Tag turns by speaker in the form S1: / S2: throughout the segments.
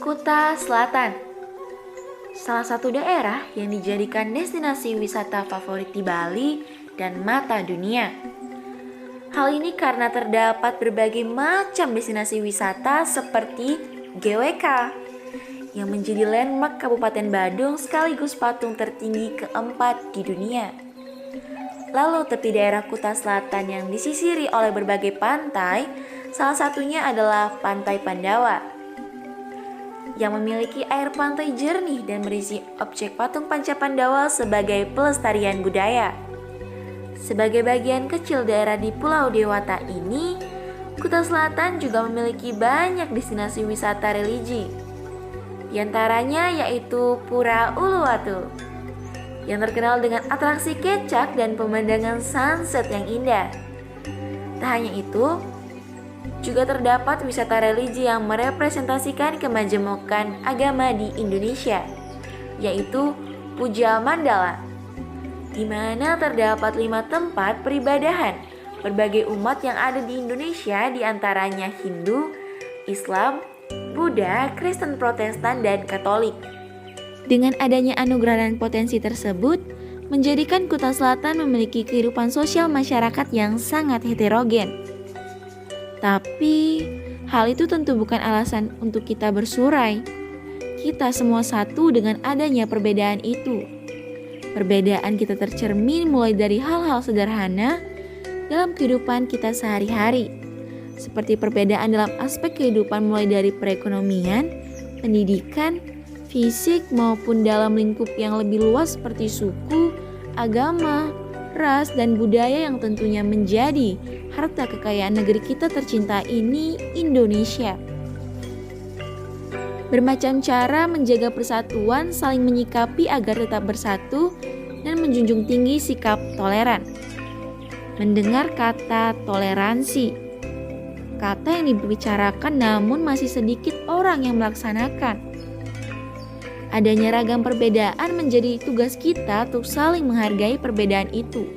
S1: Kuta Selatan, salah satu daerah yang dijadikan destinasi wisata favorit di Bali dan mata dunia. Hal ini karena terdapat berbagai macam destinasi wisata seperti GWK yang menjadi landmark Kabupaten Badung sekaligus patung tertinggi keempat di dunia. Lalu tepi daerah Kuta Selatan yang disisiri oleh berbagai pantai, salah satunya adalah Pantai Pandawa yang memiliki air pantai jernih dan berisi objek patung Panca Pandawa sebagai pelestarian budaya. Sebagai bagian kecil daerah di Pulau Dewata ini, Kuta Selatan juga memiliki banyak destinasi wisata religi. Di antaranya yaitu Pura Uluwatu yang terkenal dengan atraksi kecak dan pemandangan sunset yang indah. Tak hanya itu, juga terdapat wisata religi yang merepresentasikan kemajemukan agama di Indonesia, yaitu Puja Mandala, di mana terdapat 5 tempat peribadahan berbagai umat yang ada di Indonesia, di antaranya Hindu, Islam, Buddha, Kristen Protestan, dan Katolik. Dengan adanya anugerah dan potensi tersebut, menjadikan Kuta Selatan memiliki kehidupan sosial masyarakat yang sangat heterogen. Tapi, hal itu tentu bukan alasan untuk kita bersurai. Kita semua satu dengan adanya perbedaan itu. Perbedaan kita tercermin mulai dari hal-hal sederhana dalam kehidupan kita sehari-hari, seperti perbedaan dalam aspek kehidupan mulai dari perekonomian, pendidikan, fisik maupun dalam lingkup yang lebih luas seperti suku, agama, ras, dan budaya yang tentunya menjadi harta kekayaan negeri kita tercinta ini, Indonesia. Bermacam cara menjaga persatuan, saling menyikapi agar tetap bersatu, dan menjunjung tinggi sikap toleran. Mendengar kata toleransi, kata yang dibicarakan namun masih sedikit orang yang melaksanakan. Adanya ragam perbedaan menjadi tugas kita untuk saling menghargai perbedaan itu.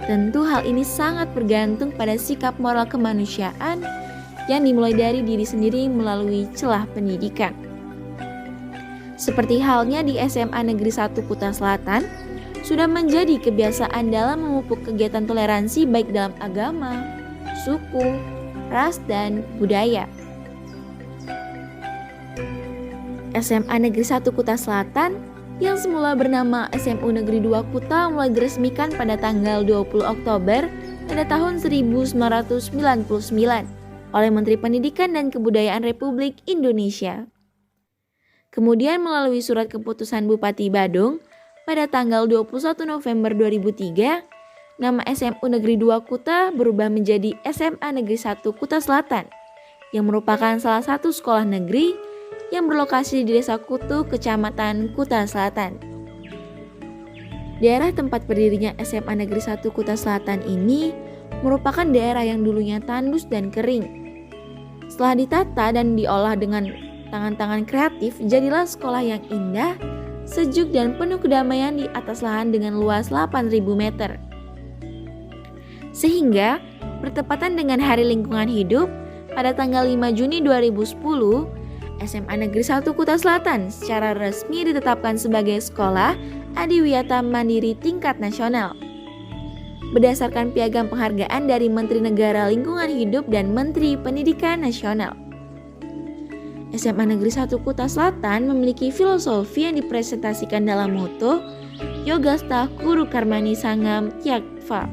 S1: Tentu hal ini sangat bergantung pada sikap moral kemanusiaan yang dimulai dari diri sendiri melalui celah pendidikan. Seperti halnya di SMA Negeri 1 Kuta Selatan, sudah menjadi kebiasaan dalam memupuk kegiatan toleransi baik dalam agama, suku, ras, dan budaya. SMA Negeri 1 Kuta Selatan yang semula bernama SMU Negeri 2 Kuta mulai diresmikan pada tanggal 20 Oktober pada tahun 1999 oleh Menteri Pendidikan dan Kebudayaan Republik Indonesia. Kemudian melalui surat keputusan Bupati Badung pada tanggal 21 November 2003, nama SMU Negeri 2 Kuta berubah menjadi SMA Negeri 1 Kuta Selatan yang merupakan salah satu sekolah negeri yang berlokasi di Desa Kutu, Kecamatan Kuta Selatan. Daerah tempat berdirinya SMA Negeri 1 Kuta Selatan ini merupakan daerah yang dulunya tandus dan kering. Setelah ditata dan diolah dengan tangan-tangan kreatif, jadilah sekolah yang indah, sejuk dan penuh kedamaian di atas lahan dengan luas 8.000 meter. Sehingga bertepatan dengan Hari Lingkungan Hidup pada tanggal 5 Juni 2010, SMA Negeri 1 Kuta Selatan secara resmi ditetapkan sebagai sekolah adiwiyata mandiri tingkat nasional. Berdasarkan piagam penghargaan dari Menteri Negara Lingkungan Hidup dan Menteri Pendidikan Nasional. SMA Negeri 1 Kuta Selatan memiliki filosofi yang dipresentasikan dalam moto Yogasta Kuru Karmani Sangam Tyakva,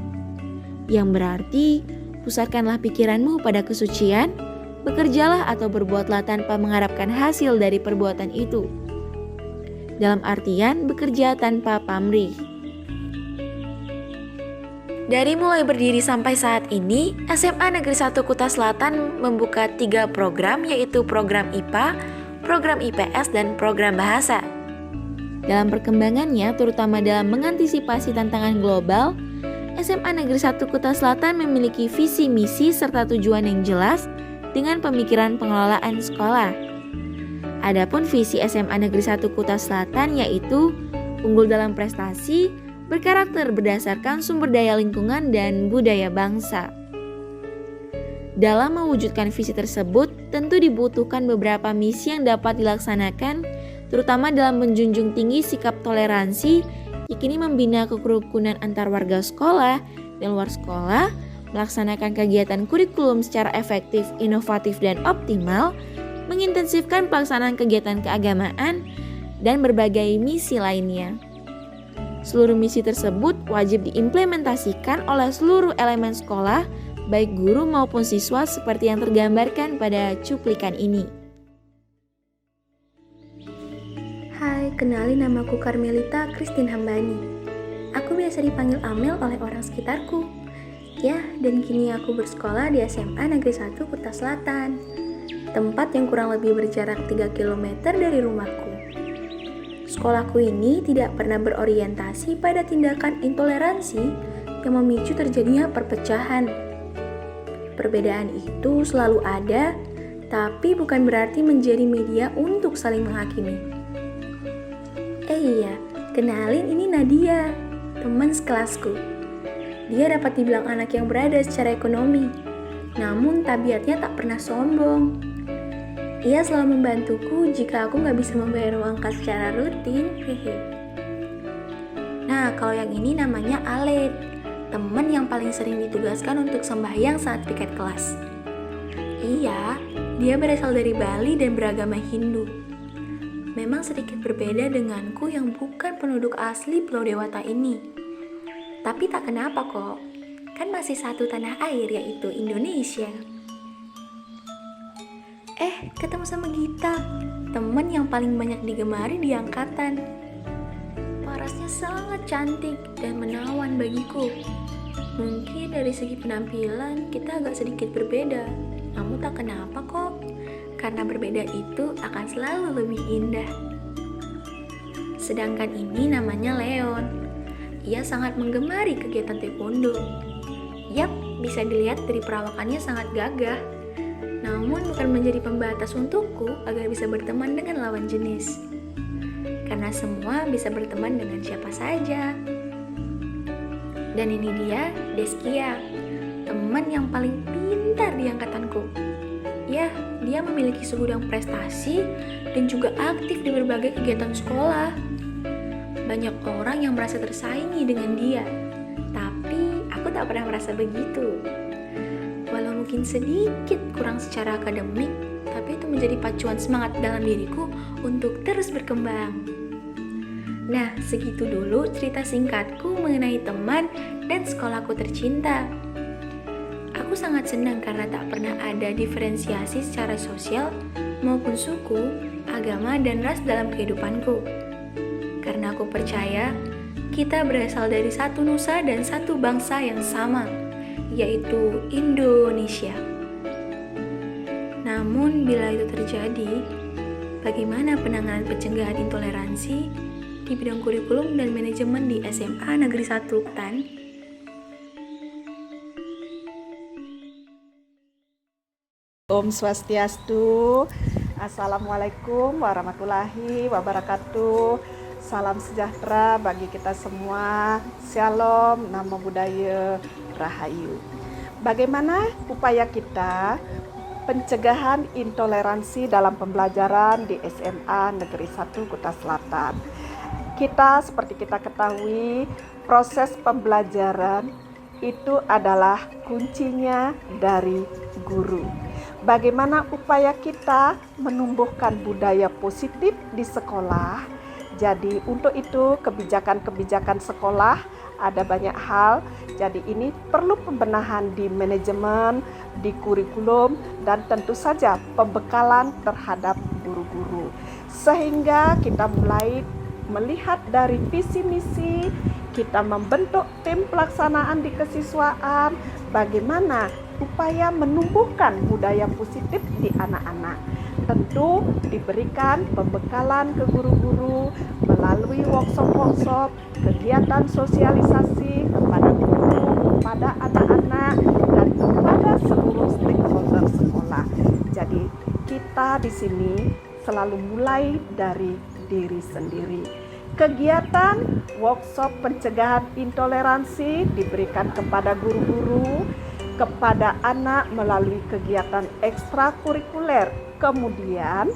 S1: yang berarti pusatkanlah pikiranmu pada kesucian, bekerjalah atau berbuatlah tanpa mengharapkan hasil dari perbuatan itu. Dalam artian bekerja tanpa pamrih. Dari mulai berdiri sampai saat ini, SMA Negeri 1 Kuta Selatan membuka 3 program, yaitu program IPA, program IPS, dan program bahasa. Dalam perkembangannya, terutama dalam mengantisipasi tantangan global, SMA Negeri 1 Kuta Selatan memiliki visi misi serta tujuan yang jelas dengan pemikiran pengelolaan sekolah. Adapun visi SMA Negeri 1 Kuta Selatan yaitu unggul dalam prestasi, berkarakter berdasarkan sumber daya lingkungan dan budaya bangsa. Dalam mewujudkan visi tersebut, tentu dibutuhkan beberapa misi yang dapat dilaksanakan, terutama dalam menjunjung tinggi sikap toleransi, yakni membina kerukunan antar warga sekolah dan luar sekolah, melaksanakan kegiatan kurikulum secara efektif, inovatif, dan optimal, mengintensifkan pelaksanaan kegiatan keagamaan, dan berbagai misi lainnya. Seluruh misi tersebut wajib diimplementasikan oleh seluruh elemen sekolah, baik guru maupun siswa seperti yang tergambarkan pada cuplikan ini.
S2: Hai, kenalin namaku Karmelita Christine Hambani. Aku biasa dipanggil Amel oleh orang sekitarku. Ya, dan kini aku bersekolah di SMA Negeri 1 Kuta Selatan, tempat yang kurang lebih berjarak 3 km dari rumahku. Sekolahku ini tidak pernah berorientasi pada tindakan intoleransi yang memicu terjadinya perpecahan. Perbedaan itu selalu ada, tapi bukan berarti menjadi media untuk saling menghakimi. Iya, kenalin ini Nadia, teman sekelasku. Dia dapat dibilang anak yang berada secara ekonomi, namun tabiatnya tak pernah sombong. Ia selalu membantuku jika aku nggak bisa membayar uang kas secara rutin. Nah, kalau yang ini namanya Alet, teman yang paling sering ditugaskan untuk sembahyang saat piket kelas. Iya, dia berasal dari Bali dan beragama Hindu. Memang sedikit berbeda denganku yang bukan penduduk asli Pulau Dewata ini. Tapi tak kenapa kok, kan masih satu tanah air yaitu Indonesia. Ketemu sama Gita, teman yang paling banyak digemari di angkatan. Parasnya sangat cantik dan menawan bagiku. Mungkin dari segi penampilan kita agak sedikit berbeda, namun tak kenapa kok, karena berbeda itu akan selalu lebih indah. Sedangkan ini namanya Leon. Ia sangat menggemari kegiatan taekwondo. Yap, bisa dilihat dari perawakannya sangat gagah. Namun bukan menjadi pembatas untukku agar bisa berteman dengan lawan jenis. Karena semua bisa berteman dengan siapa saja. Dan ini dia, Deskia, teman yang paling pintar di angkatanku. Ya, dia memiliki segudang prestasi dan juga aktif di berbagai kegiatan sekolah. Banyak orang yang merasa tersaingi dengan dia, tapi aku tak pernah merasa begitu. Walau mungkin sedikit kurang secara akademik, tapi itu menjadi pacuan semangat dalam diriku untuk terus berkembang. Nah, segitu dulu cerita singkatku mengenai teman dan sekolahku tercinta. Aku sangat senang karena tak pernah ada diferensiasi secara sosial maupun suku, agama, dan ras dalam kehidupanku. Karena aku percaya kita berasal dari satu nusa dan satu bangsa yang sama, yaitu Indonesia. Namun bila itu terjadi, bagaimana penanganan pencegahan intoleransi di bidang kurikulum dan manajemen di SMA Negeri 1 Kutan?
S3: Om Swastiastu. Assalamualaikum warahmatullahi wabarakatuh. Salam sejahtera bagi kita semua. Shalom, namo buddhaya, rahayu. Bagaimana upaya kita pencegahan intoleransi dalam pembelajaran di SMA Negeri 1 Kuta Selatan? Seperti kita ketahui, proses pembelajaran itu adalah kuncinya dari guru. Bagaimana upaya kita menumbuhkan budaya positif di sekolah? Jadi untuk itu kebijakan-kebijakan sekolah ada banyak hal. Jadi ini perlu pembenahan di manajemen, di kurikulum, dan tentu saja pembekalan terhadap guru-guru. Sehingga kita mulai melihat dari visi misi, kita membentuk tim pelaksanaan di kesiswaan, bagaimana upaya menumbuhkan budaya positif di anak-anak. Tentu diberikan pembekalan ke guru-guru melalui workshop-workshop, kegiatan sosialisasi kepada guru, kepada anak-anak, dan kepada seluruh stakeholder sekolah. Jadi kita di sini selalu mulai dari diri sendiri. Kegiatan workshop pencegahan intoleransi diberikan kepada guru-guru, kepada anak melalui kegiatan ekstrakurikuler, kemudian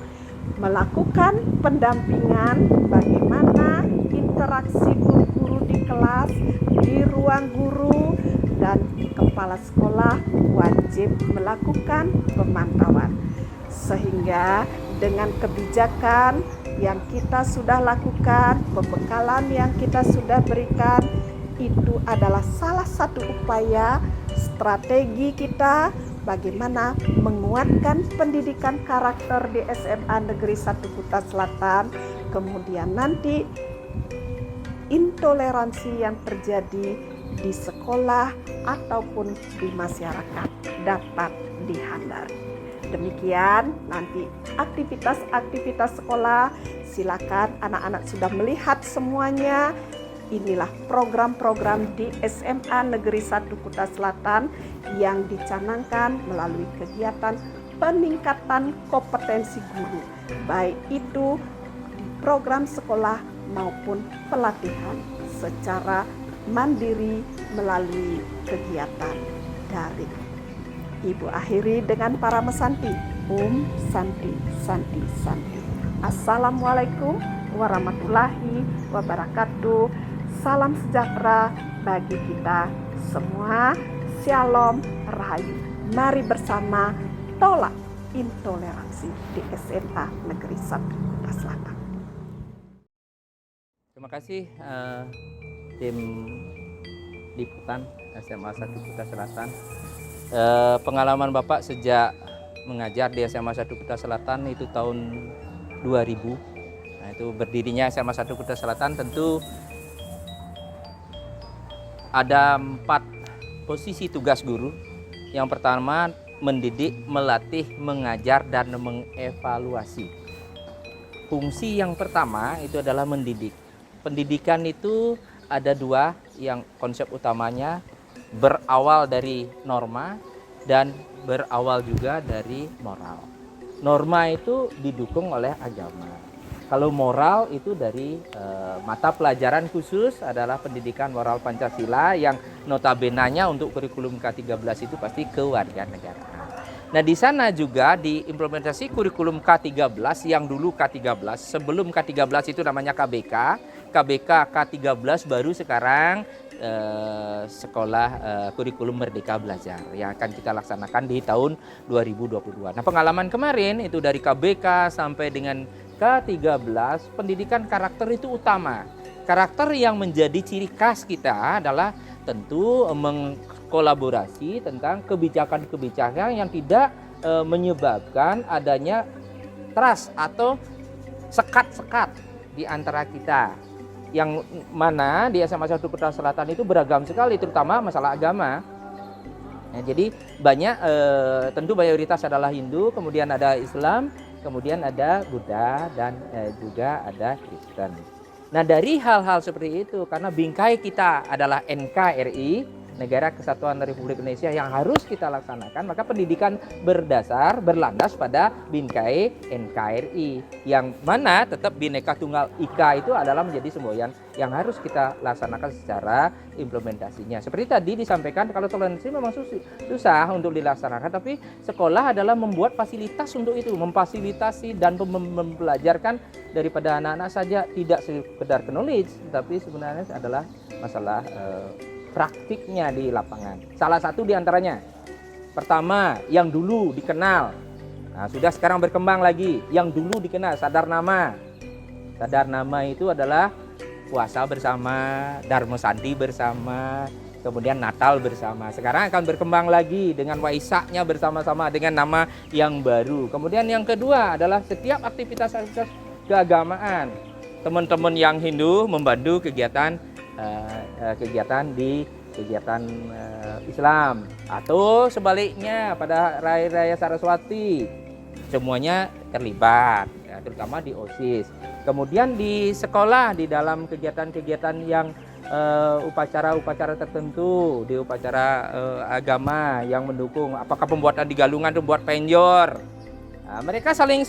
S3: melakukan pendampingan bagaimana interaksi guru-guru di kelas, di ruang guru, dan kepala sekolah wajib melakukan pemantauan. Sehingga dengan kebijakan yang kita sudah lakukan, pembekalan yang kita sudah berikan, itu adalah salah satu upaya strategi kita bagaimana menguatkan pendidikan karakter di SMA Negeri 1 Kuta Selatan, kemudian nanti intoleransi yang terjadi di sekolah ataupun di masyarakat dapat dihindari. Demikian nanti aktivitas-aktivitas sekolah, silakan anak-anak sudah melihat semuanya. Inilah program-program di SMA Negeri 1 Kuta Selatan yang dicanangkan melalui kegiatan peningkatan kompetensi guru, baik itu di program sekolah maupun pelatihan secara mandiri melalui kegiatan daring. Ibu akhiri dengan para mesanti. Santi, Santi, Santi. Assalamualaikum warahmatullahi wabarakatuh. Salam sejahtera bagi kita semua. Shalom Rahayu. Mari bersama tolak intoleransi di SMA Negeri 1 Kuta Selatan.
S4: Terima kasih tim liputan SMA 1 Kuta Selatan. Pengalaman Bapak sejak mengajar di SMA 1 Kuta Selatan itu tahun 2000. Nah, itu berdirinya SMA 1 Kuta Selatan tentu ada 4 posisi tugas guru. Yang pertama mendidik, melatih, mengajar, dan mengevaluasi. Fungsi yang pertama itu adalah mendidik. Pendidikan itu ada 2 yang konsep utamanya, berawal dari norma dan berawal juga dari moral. Norma itu didukung oleh agama. Kalau moral itu dari mata pelajaran khusus adalah pendidikan moral Pancasila yang notabenanya untuk kurikulum K13 itu pasti kewarganegaraan. Nah, di sana juga diimplementasi kurikulum K13 yang dulu K13, sebelum K13 itu namanya KBK. KBK K13 baru sekarang sekolah kurikulum Merdeka Belajar yang akan kita laksanakan di tahun 2022. Nah, pengalaman kemarin itu dari KBK sampai dengan K13, pendidikan karakter itu utama. Karakter yang menjadi ciri khas kita adalah tentu mengkolaborasi tentang kebijakan-kebijakan yang tidak menyebabkan adanya trust atau sekat-sekat di antara kita. Yang mana di SMA 1 Kuta Selatan itu beragam sekali, terutama masalah agama. Nah, jadi banyak, tentu mayoritas adalah Hindu, kemudian ada Islam, kemudian ada Buddha, dan juga ada Kristen. Nah, dari hal-hal seperti itu, karena bingkai kita adalah NKRI, Negara Kesatuan Republik Indonesia yang harus kita laksanakan, maka pendidikan berlandas pada bingkai NKRI, yang mana tetap Bhinneka Tunggal Ika itu adalah menjadi semboyan yang harus kita laksanakan secara implementasinya. Seperti tadi disampaikan, kalau toleransi memang susah untuk dilaksanakan, tapi sekolah adalah membuat fasilitas untuk itu, memfasilitasi dan mempelajarkan daripada anak-anak saja, tidak sekedar knowledge, tapi sebenarnya adalah masalah praktiknya di lapangan. Salah satu diantaranya, pertama yang dulu dikenal, nah sudah sekarang berkembang lagi, yang dulu dikenal sadar nama. Sadar nama itu adalah puasa bersama, Dharma Sandi bersama, kemudian Natal bersama. Sekarang akan berkembang lagi dengan Waisaknya bersama-sama dengan nama yang baru. Kemudian yang kedua adalah setiap aktivitas-aktivitas keagamaan. Teman-teman yang Hindu membantu kegiatan Islam, atau sebaliknya pada Raya Saraswati semuanya terlibat, ya, terutama di OSIS. Kemudian di sekolah, di dalam kegiatan-kegiatan yang upacara-upacara tertentu, di upacara agama yang mendukung, apakah pembuatan di Galungan itu buat penjor, nah, mereka saling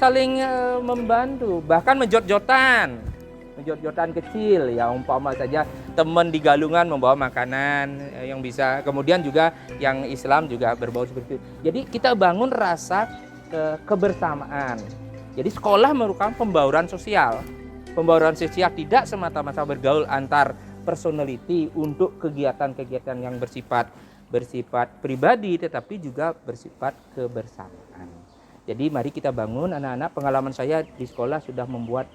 S4: membantu, bahkan menjot-jotan. jot-jotan kecil ya, umpama saja teman di galungan membawa makanan yang bisa, kemudian juga yang Islam juga berbau seperti itu. Jadi kita bangun rasa kebersamaan. Jadi sekolah merupakan pembauran sosial. Pembauran sosial tidak semata-mata bergaul antar personality untuk kegiatan-kegiatan yang bersifat pribadi, tetapi juga bersifat kebersamaan. Jadi mari kita bangun anak-anak. Pengalaman saya di sekolah sudah membuat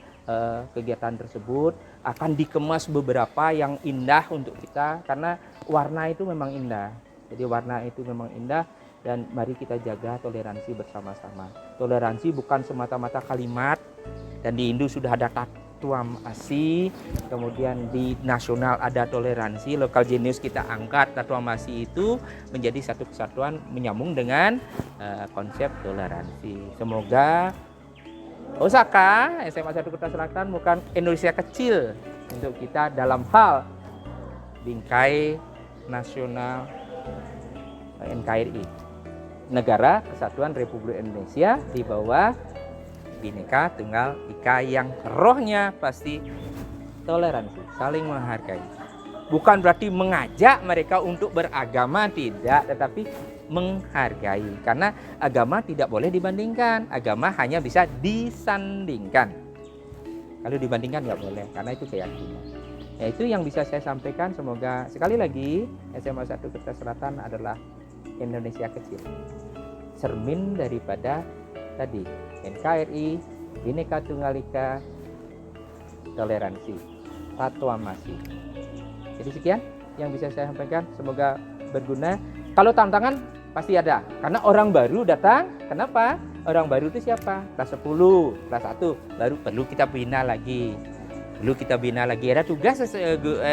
S4: kegiatan tersebut akan dikemas beberapa yang indah untuk kita, karena warna itu memang indah. Jadi warna itu memang indah, dan mari kita jaga toleransi bersama-sama. Toleransi bukan semata-mata kalimat, dan di Indo sudah ada Tuam ASI, kemudian di nasional ada toleransi, lokal jenius kita angkat Tuam ASI itu menjadi satu kesatuan menyambung dengan konsep toleransi. Semoga Osaka, SMA 1 Kuta Selatan bukan Indonesia kecil untuk kita dalam hal bingkai nasional NKRI, Negara Kesatuan Republik Indonesia di bawah Bhinneka Tunggal Ika, yang rohnya pasti toleransi, saling menghargai. Bukan berarti mengajak mereka untuk beragama, tidak, tetapi menghargai. Karena agama tidak boleh dibandingkan, agama hanya bisa disandingkan. Kalau dibandingkan nggak boleh, karena itu keyakinan. Ya, itu yang bisa saya sampaikan. Semoga sekali lagi SMA 1 Kuta Selatan adalah Indonesia kecil, cermin daripada tadi NKRI, Bhinneka Tunggal Ika, toleransi, Tuam ASI. Jadi sekian yang bisa saya sampaikan, semoga berguna. Kalau tantangan pasti ada, karena orang baru datang. Kenapa? Orang baru itu siapa? Kelas 10, kelas 1, baru perlu kita bina lagi. Ada tugas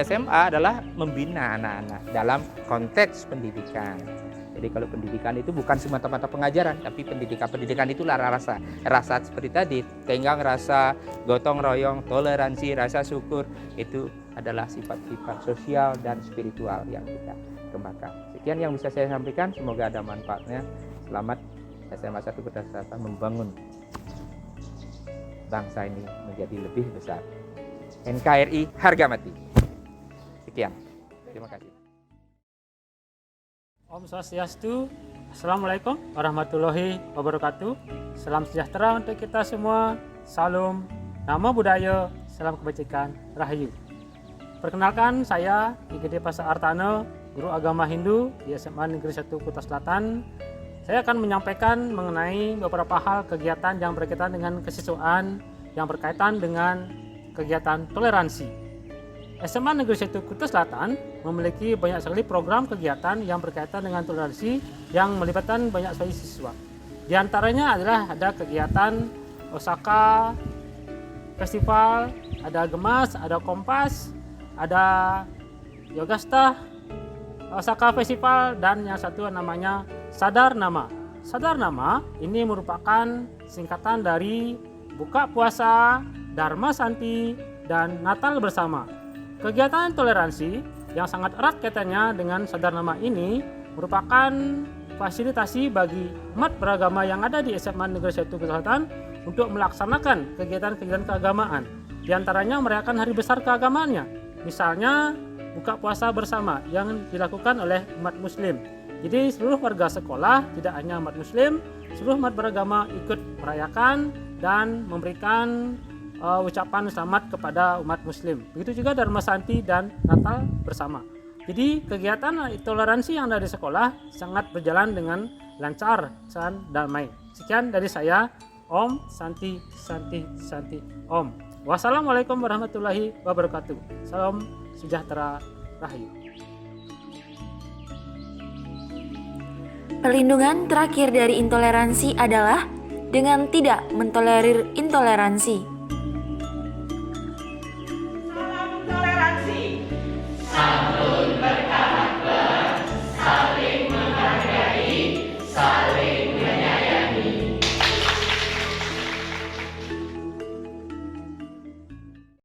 S4: SMA adalah membina anak-anak dalam konteks pendidikan. Jadi kalau pendidikan itu bukan semata-mata pengajaran, tapi pendidikan itulah rasa seperti tadi, tenggang rasa, gotong royong, toleransi, rasa syukur, itu adalah sifat-sifat sosial dan spiritual yang kita kembangkan. Sekian yang bisa saya sampaikan, semoga ada manfaatnya. Selamat SMA 1 Kuta Selatan membangun bangsa ini menjadi lebih besar. NKRI harga mati. Sekian. Terima kasih.
S5: Om Swastiastu, Assalamualaikum warahmatullahi wabarakatuh. Salam sejahtera untuk kita semua. Salam, nama budaya, salam kebajikan, Rahayu. Perkenalkan, saya IGD Pasar Artana, guru agama Hindu di SMA Negeri 1 Kuta Selatan. Saya akan menyampaikan mengenai beberapa hal kegiatan yang berkaitan dengan kesiswaan, yang berkaitan dengan kegiatan toleransi. SMA Negeri 1 Kuta Selatan memiliki banyak sekali program kegiatan yang berkaitan dengan toleransi yang melibatkan banyak sekali siswa. Di antaranya adalah ada kegiatan Osaka Festival, ada Gemas, ada Kompas, ada Yogasta, Osaka Festival, dan yang satu namanya Sadar Nama. Sadar Nama ini merupakan singkatan dari Buka Puasa, Dharma Santi, dan Natal Bersama. Kegiatan toleransi yang sangat erat kaitannya dengan Sadar Nama ini merupakan fasilitasi bagi umat beragama yang ada di SMA Negeri 1 Kuta Selatan untuk melaksanakan kegiatan-kegiatan keagamaan. Di antaranya merayakan hari besar keagamaannya, misalnya buka puasa bersama yang dilakukan oleh umat muslim. Jadi seluruh warga sekolah, tidak hanya umat muslim, seluruh umat beragama ikut merayakan dan memberikan ucapan selamat kepada umat muslim. Begitu juga Dharma Santi dan Natal Bersama. Jadi kegiatan toleransi yang ada di sekolah sangat berjalan dengan lancar dan damai. Sekian dari saya, Om Santi Santi Santi Om. Wassalamualaikum warahmatullahi wabarakatuh. Salam sejahtera, Rahayu.
S1: Perlindungan terakhir dari intoleransi adalah dengan tidak mentolerir intoleransi.